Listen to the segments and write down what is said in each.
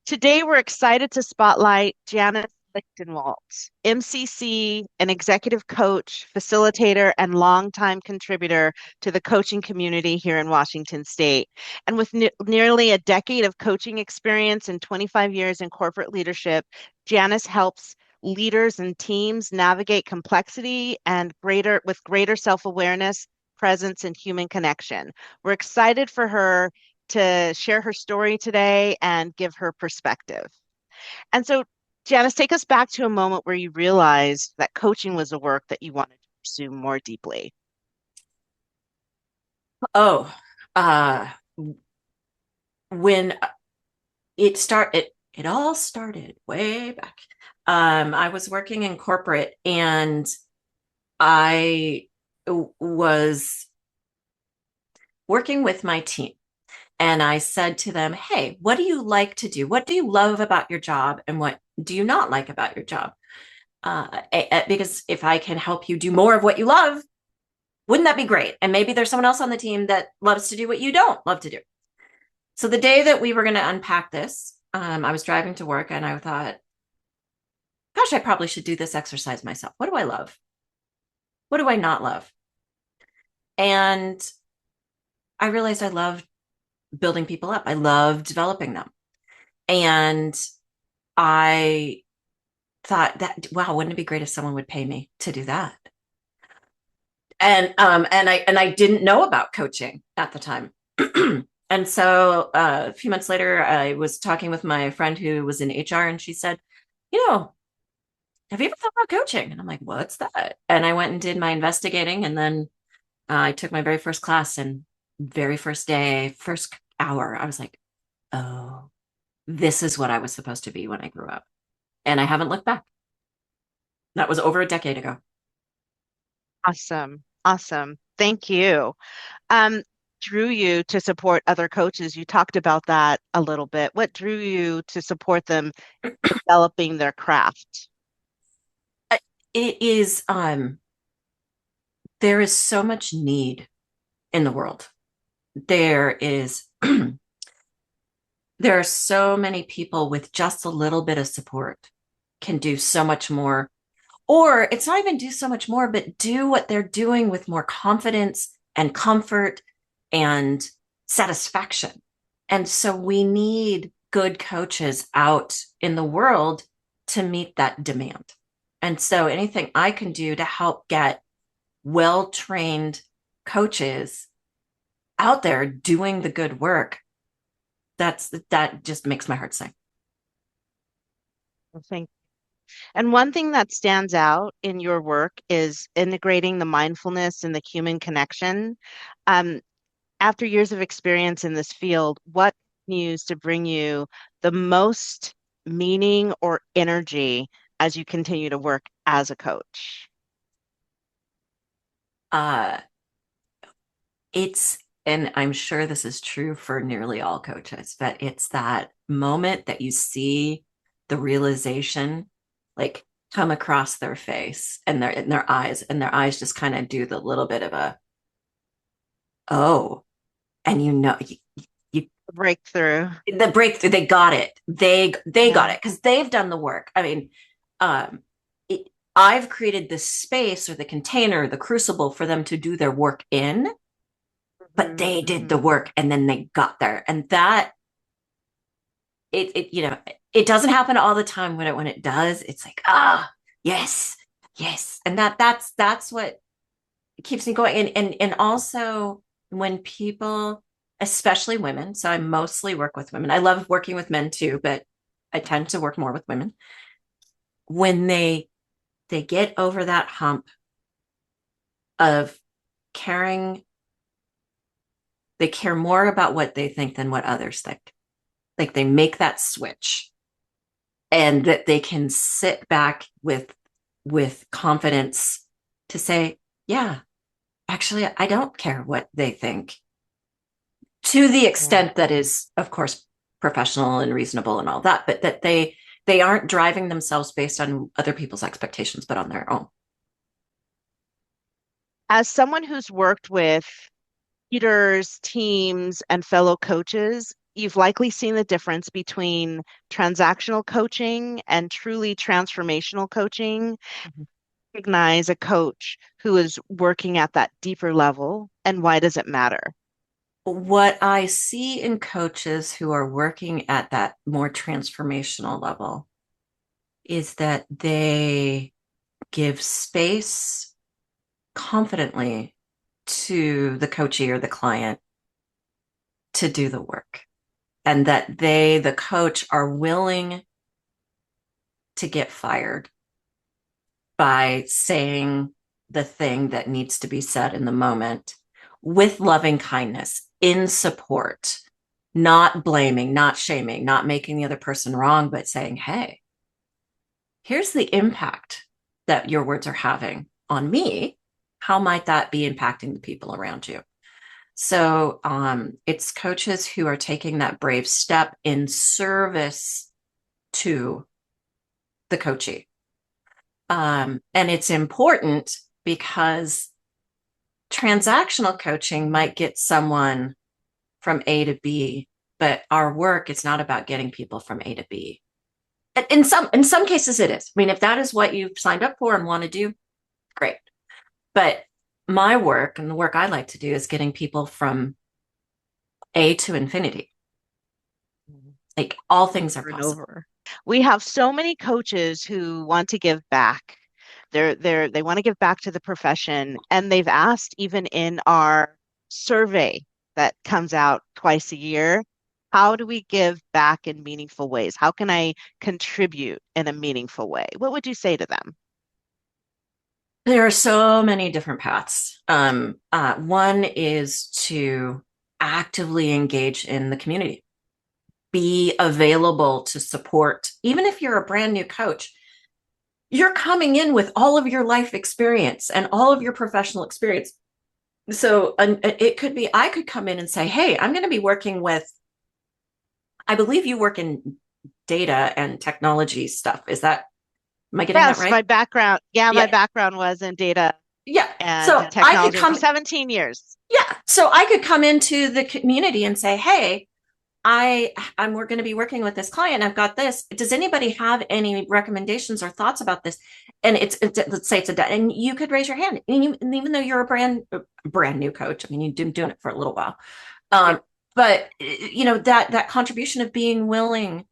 Today, we're excited to spotlight Janice Lichtenwaldt, MCC, an executive coach, facilitator, and longtime contributor to the coaching community here in Washington State. And with nearly a decade of coaching experience and 25 years in corporate leadership, Janice helps leaders and teams navigate complexity and greater self-awareness, presence, and human connection. We're excited for her to share her story today and give her perspective. And so, Janice, take us back to a moment where you realized that coaching was a work that you wanted to pursue more deeply. Oh, uh, when it all started way back. I was working in corporate and I was working with my team. And I said to them, "Hey, what do you like to do? What do you love about your job? And what do you not like about your job? Because if I can help you do more of what you love, wouldn't that be great? And maybe there's someone else on the team that loves to do what you don't love to do." So the day that we were going to unpack this, I was driving to work and I thought, gosh, I probably should do this exercise myself. What do I love? What do I not love? And I realized I loved building people up. I loved developing them. And I thought that, wow, wouldn't it be great if someone would pay me to do that? And I didn't know about coaching at the time. And so a few months later, I was talking with my friend who was in HR, and she said, "You know, have you ever thought about coaching?" And I'm like, "What's that?" And I went and did my investigating, and then I took my very first class, and very first day, first hour, I was like, "Oh, this is what I was supposed to be when I grew up." And I haven't looked back. That was over a decade ago. Awesome. Awesome. Thank you. Um, Drew you to support other coaches? You talked about that a little bit. What drew you to support them developing their craft? It is, there is so much need in the world. There is, there are so many people with just a little bit of support can do so much more. Or it's not even do so much more, but do what they're doing with more confidence and comfort and satisfaction. And so we need good coaches out in the world to meet that demand. And so anything I can do to help get well trained coaches out there doing the good work, that just makes my heart sing. Thank And one thing that stands out in your work is integrating the mindfulness and the human connection. Um, After years of experience in this field, what continues to bring you the most meaning or energy as you continue to work as a coach? Uh, it's, and I'm sure this is true for nearly all coaches, but it's that moment that you see the realization like come across their face and their eyes just kind of do the little bit of a, oh, and you Breakthrough. the breakthrough, they got it. They got Yeah. it because they've done the work. I mean, um, I've created the space or the container, the crucible for them to do their work in, but Mhm, they did the mhm. work and then they got there. And that it doesn't happen all the time. When it does, it's like, yes, yes. And that's what keeps me going. And also when people, especially women, so I mostly work with women. I love working with men too, but I tend to work more with women. When they get over that hump of caring, they care more about what they think than what others think. Like they make that switch and that they can sit back with confidence to say, yeah, actually I don't care what they think, to the Yeah. extent that is of course professional and reasonable and all that, but that they aren't driving themselves based on other people's expectations but on their own. As someone who's worked with leaders, teams, and fellow coaches, you've likely seen the difference between transactional coaching and truly transformational coaching. Mhm. Recognize a coach who is working at that deeper level, and why does it matter? What I see in coaches who are working at that more transformational level is that they give space confidently to the coachee or the client to do the work, and that they, the coach, are willing to get fired by saying the thing that needs to be said in the moment with loving kindness, in support, not blaming, not shaming, not making the other person wrong, but saying, hey, here's the impact that your words are having on me. How might that be impacting the people around you? So it's coaches who are taking that brave step in service to the coachee. And it's important because transactional coaching might get someone from A to B, but our work is not about getting people from A to B. In some cases it is. I mean, if that is what you've signed up for and want to do, great. But my work and the work I like to do is getting people from A to infinity. Like all things are Over and possible. over. We have so many coaches who want to give back. They want to give back to the profession, and they've asked even in our survey that comes out twice a year, how do we give back in meaningful ways? How can I contribute in a meaningful way? What would you say to them? There are so many different paths. One is to actively engage in the community, be available to support. Even if you're a brand new coach, you're coming in with all of your life experience and all of your professional experience. So it could be, I could come in and say, hey, I'm going to be working with, I believe you work in data and technology stuff. Am I getting that Yes, right? my Yeah. background was in data Yeah. and So I could technology for come, 17 years. yeah. So I could come into the community and say, hey, we're going to be working with this client. I've got this. Does anybody have any recommendations or thoughts about this? And let's say and you could raise your hand. And even though you're a brand new coach, I mean, you've been doing it for a little while. Yeah. But that contribution of being willing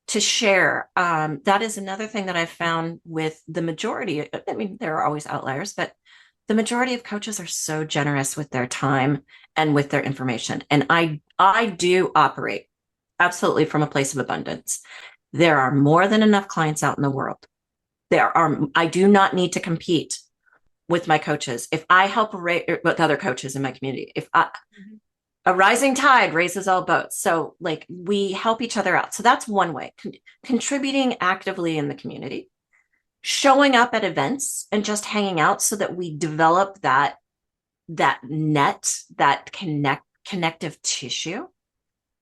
to share, that is another thing that I've found with the majority. I mean, there are always outliers, but the majority of coaches are so generous with their time and with their information. And I do operate absolutely from a place of abundance. There are more than enough clients out in the world. I do not need to compete with my coaches. If I help with other coaches in my community, if Mhm. a rising tide raises all boats. So like we help each other out. So that's one way, contributing actively in the community, showing up at events and just hanging out so that we develop that net, that connective tissue.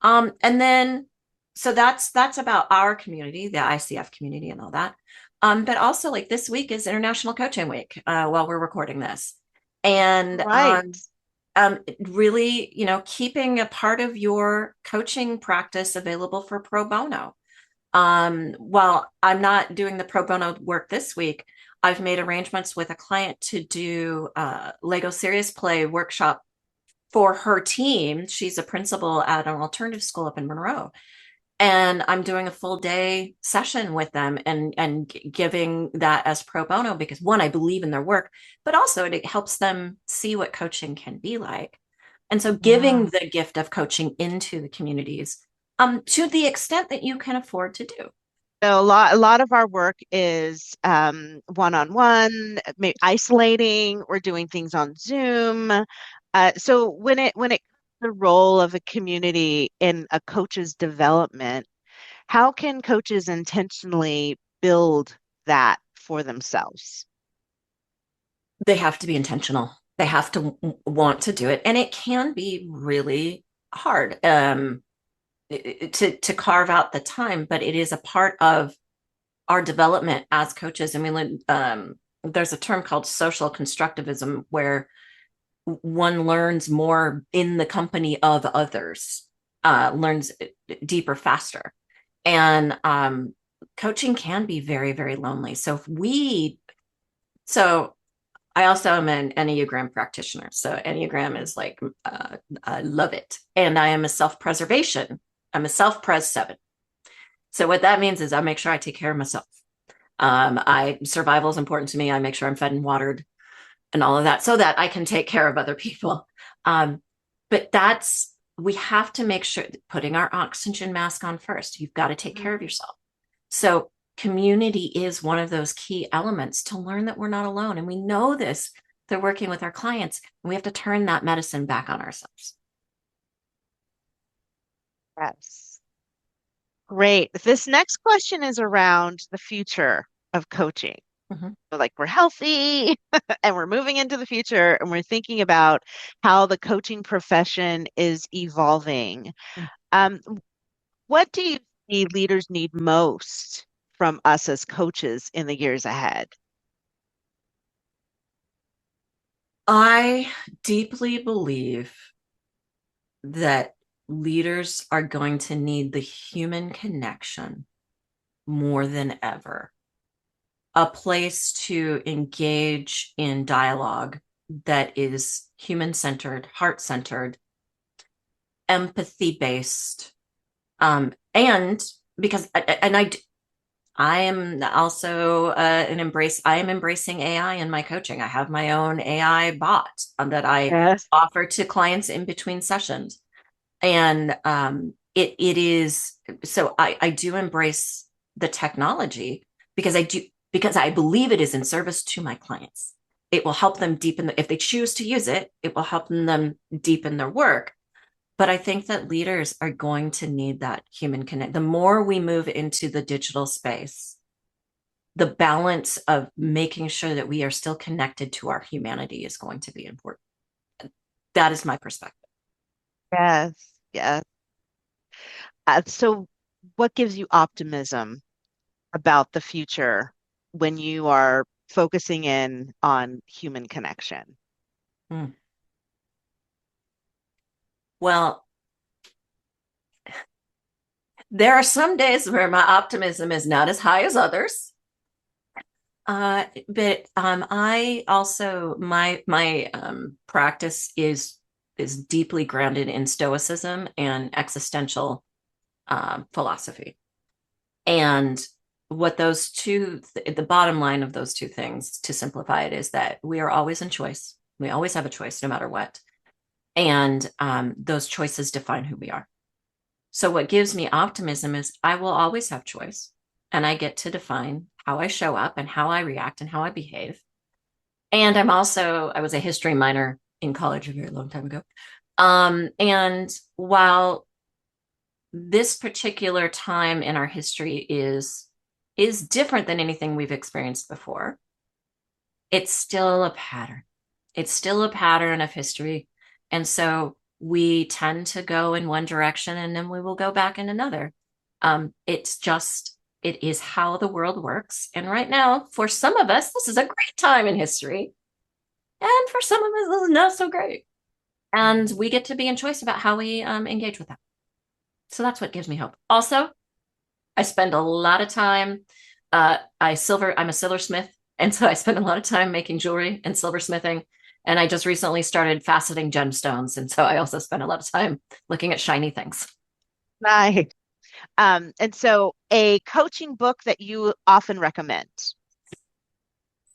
And then so that's about our community, the ICF community and all that. But also like this week is International Coaching Week, while we're recording this. And Right. really, keeping a part of your coaching practice available for pro bono. While I'm not doing the pro bono work this week, I've made arrangements with a client to do a Lego Serious Play workshop for her team. She's a principal at an alternative school up in Monroe. And I'm doing a full day session with them and giving that as pro bono because one, I believe in their work, but also it helps them see what coaching can be like. And so giving Yeah. the gift of coaching into the communities to the extent that you can afford to do. So a lot of our work is one-on-one, isolating, or doing things on Zoom. So when it comes to the role of a community in a coach's development, how can coaches intentionally build that for themselves? They have to be intentional. They have to want to do it. And it can be really hard to carve out the time, but it is a part of our development as coaches. I mean, there's a term called social constructivism where one learns more in the company of others. learns deeper faster. And coaching can be very, very lonely. So I also am an Enneagram practitioner. So Enneagram is like, I love it. And I am a self-preservation. I'm a self-pres 7. So what that means is I make sure I take care of myself. I survival is important to me. I make sure I'm fed and watered and all of that so that I can take care of other people. Um, but we have to make sure putting our oxygen mask on first. You've got to take care of yourself. So community is one of those key elements to learn that we're not alone. And we know this they're working with our clients. And we have to turn that medicine back on ourselves. Yes. Great. This next question is around the future of coaching. Mhm. So, like, we're healthy and we're moving into the future and we're thinking about how the coaching profession is evolving. Um, what do you see leaders need most from us as coaches in the years ahead? I deeply believe that leaders are going to need the human connection more than ever, a place to engage in dialogue that is human centered, heart centered, empathy based. And because, and I am also I am embracing AI in my coaching. I have my own AI bot that I Yes. offer to clients in between sessions. And it is so I do embrace the technology because I believe it is in service to my clients. It will help them deepen if they choose to use it, it will help them deepen their work. But I think that leaders are going to need that human connect. The more we move into the digital space, the balance of making sure that we are still connected to our humanity is going to be important. That is my perspective. Yes. Yes. So, what gives you optimism about the future when you are focusing in on human connection? Hmm. Well, there are some days where my optimism is not as high as others. But I also my practice is deeply grounded in stoicism and existential philosophy. And what the bottom line of those two things, to simplify it, is that we are always in choice. We always have a choice, no matter what. And those choices define who we are. So what gives me optimism is I will always have choice and I get to define how I show up and how I react and how I behave. And I was a history minor in college a very long time ago. And while this particular time in our history is different than anything we've experienced before, it's still a pattern. It's still a pattern of history. And so we tend to go in one direction and then we will go back in another. It is how the world works. And right now, for some of us, this is a great time in history. And for some of us, this is not so great. And we get to be in choice about how we engage with that. So that's what gives me hope. Also, I spend a lot of time. I'm a silversmith, and so I spend a lot of time making jewelry and silversmithing. And I just recently started faceting gemstones, and so I also spend a lot of time looking at shiny things. Nice. And so a coaching book that you often recommend.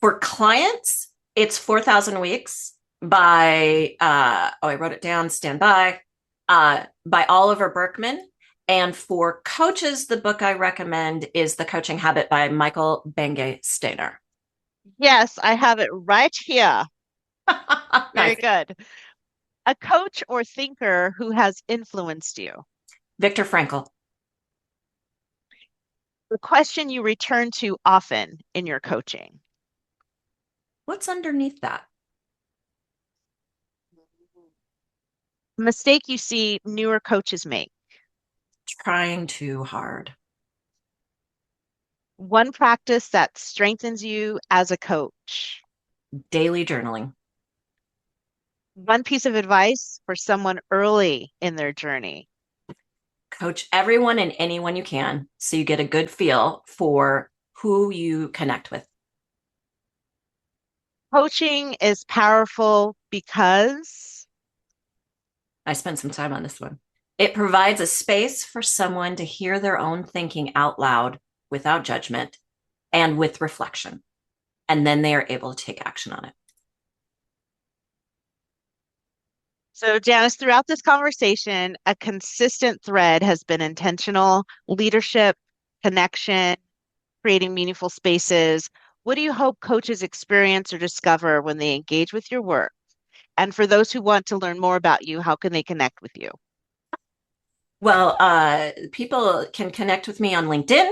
For clients, it's 4,000 Weeks I wrote it down, stand by Oliver Berkman. And for coaches, the book I recommend is The Coaching Habit by Michael Benge Stainer. Yes, I have it right here. Very Nice. good. A coach or thinker who has influenced you. Viktor Frankl. The question you return to often in your coaching. What's underneath that? A mistake you see newer coaches make. Trying too hard. One practice that strengthens you as a coach. Daily journaling. One piece of advice for someone early in their journey. Coach everyone and anyone you can so you get a good feel for who you connect with. Coaching is powerful because I spent some time on this one. It provides a space for someone to hear their own thinking out loud without judgment and with reflection. And then they are able to take action on it. so, Janice, throughout this conversation, a consistent thread has been intentional leadership, connection, creating meaningful spaces. What do you hope coaches experience or discover when they engage with your work? And for those who want to learn more about you, how can they connect with you? Well, people can connect with me on LinkedIn,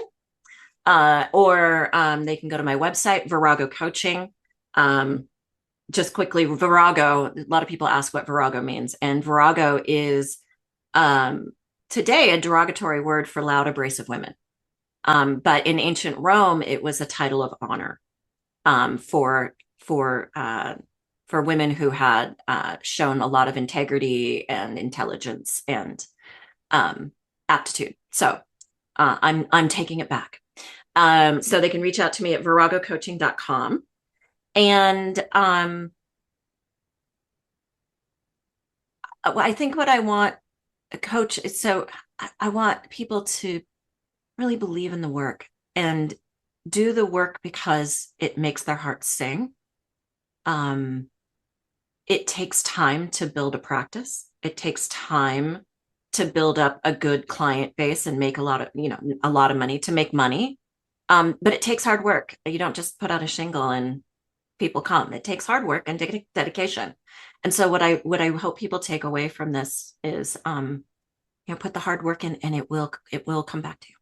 or they can go to my website, Virago Coaching. Just quickly, Virago, a lot of people ask what Virago means. And Virago is um, today a derogatory word for loud, abrasive women. But in ancient Rome, it was a title of honor um, for for uh, for women who had shown a lot of integrity and intelligence and um, aptitude. So I'm taking it back. So they can reach out to me at viragocoaching.com. And I think what I want a coach is so I want people to really believe in the work and do the work because it makes their hearts sing. Um, it takes time to build a practice. It takes time to build up a good client base and make a lot of, a lot of money to make money. But it takes hard work. You don't just put out a shingle and people come. It takes hard work and dedication. And so what I hope people take away from this is put the hard work in and it will come back to you.